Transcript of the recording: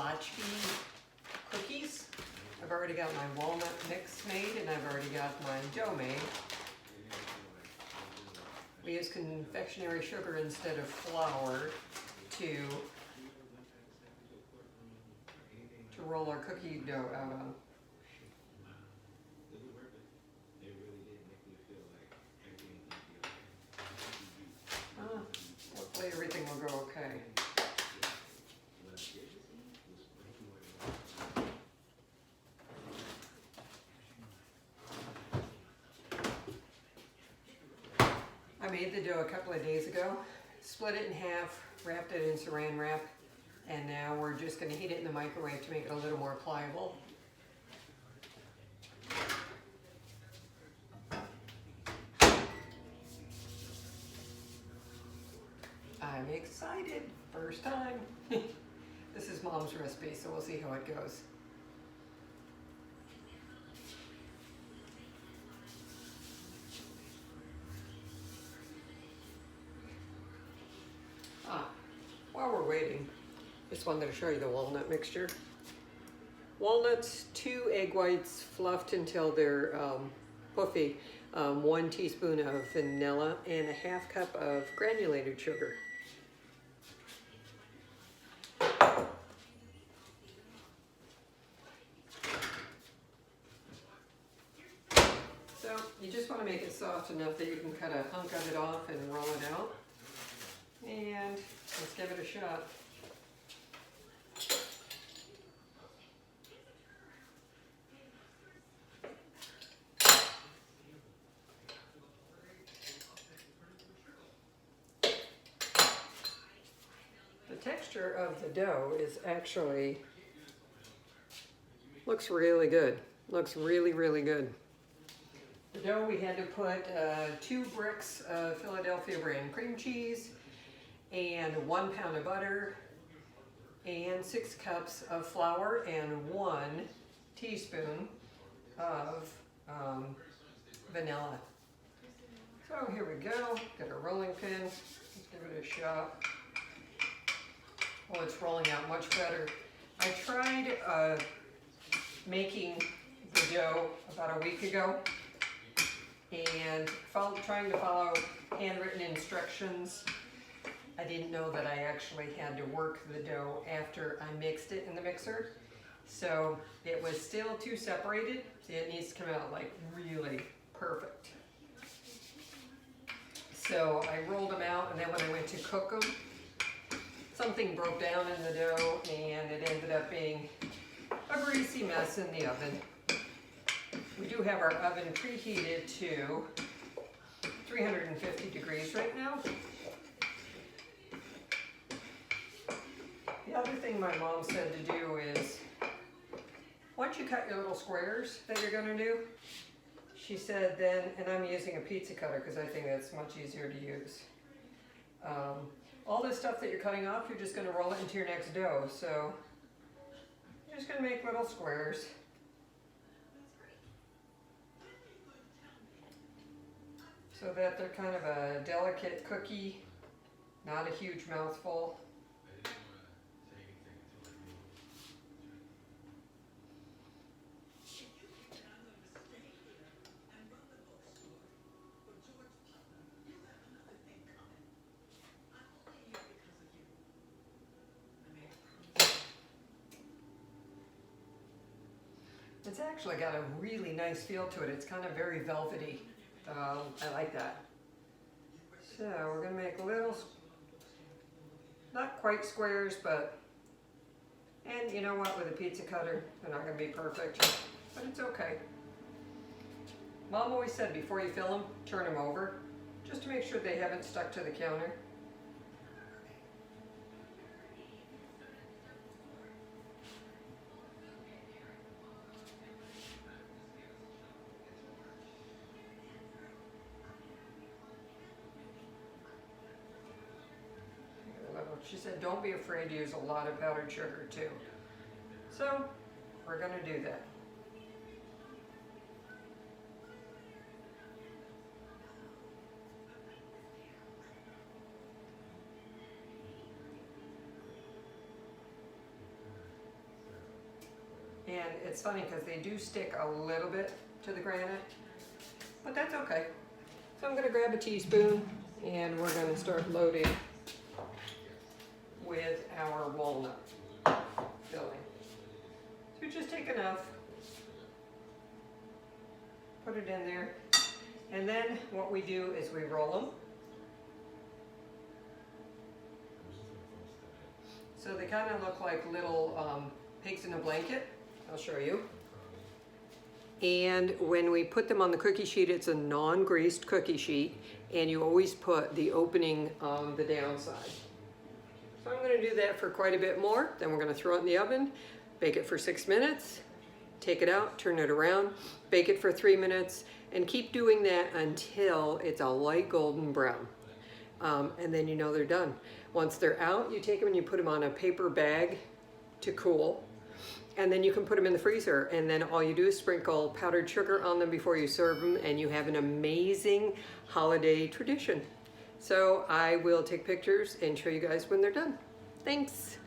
Kolaczki cookies. I've already got my walnut mix made and I've already got my dough made. We use confectionery sugar instead of flour to roll our cookie dough out on. Hopefully everything will go okay. I made the dough a couple of days ago, split it in half, wrapped it in saran wrap, and now we're just going to heat it in the microwave to make it a little more pliable. I'm excited. First time. This is Mom's recipe, so we'll see how it goes. While we're waiting, just wanted to show you the walnut mixture. Walnuts, 2 egg whites fluffed until they're puffy, 1 teaspoon of vanilla, and a ½ cup of granulated sugar. So you just want to make it soft enough that you can cut a hunk of it off and roll it out. And let's give it a shot. The texture of the dough is actually, looks really good. Looks really, really good. The dough, we had to put 2 bricks of Philadelphia brand cream cheese, and 1 pound of butter, and 6 cups of flour, and 1 teaspoon of vanilla. So here we go. Got a rolling pin. Let's give it a shot. Oh, it's rolling out much better. I tried making the dough about a week ago and trying to follow handwritten instructions. I didn't know that I actually had to work the dough after I mixed it in the mixer. So it was still too separated. See, it needs to come out like really perfect. So I rolled them out, and then when I went to cook them, something broke down in the dough and it ended up being a greasy mess in the oven. We do have our oven preheated to 350 degrees right now. The other thing my mom said to do is, once you cut your little squares that you're going to do, she said then, and I'm using a pizza cutter because I think that's much easier to use. All this stuff that you're cutting off, you're just going to roll it into your next dough. So you're just going to make little squares. So that they're kind of a delicate cookie, not a huge mouthful. It's actually got a really nice feel to it. It's kind of very velvety. I like that. So we're going to make little, not quite squares, but, and you know what, with a pizza cutter, they're not going to be perfect, but it's okay. Mom always said before you fill them, turn them over, just to make sure they haven't stuck to the counter. She said, don't be afraid to use a lot of powdered sugar too. So we're going to do that. And it's funny because they do stick a little bit to the granite, but that's okay. So I'm gonna grab a teaspoon and we're gonna start loading with our walnut filling. So just take enough, put it in there, and then what we do is we roll them. So they kind of look like little pigs in a blanket. I'll show you. And when we put them on the cookie sheet, it's a non-greased cookie sheet, and you always put the opening on the downside. So I'm going to do that for quite a bit more. Then we're going to throw it in the oven, bake it for 6 minutes, take it out, turn it around, bake it for 3 minutes, and keep doing that until it's a light golden brown. And then you know they're done. Once they're out, you take them and you put them on a paper bag to cool. And then you can put them in the freezer, and then all you do is sprinkle powdered sugar on them before you serve them, and you have an amazing holiday tradition. So I will take pictures and show you guys when they're done. Thanks.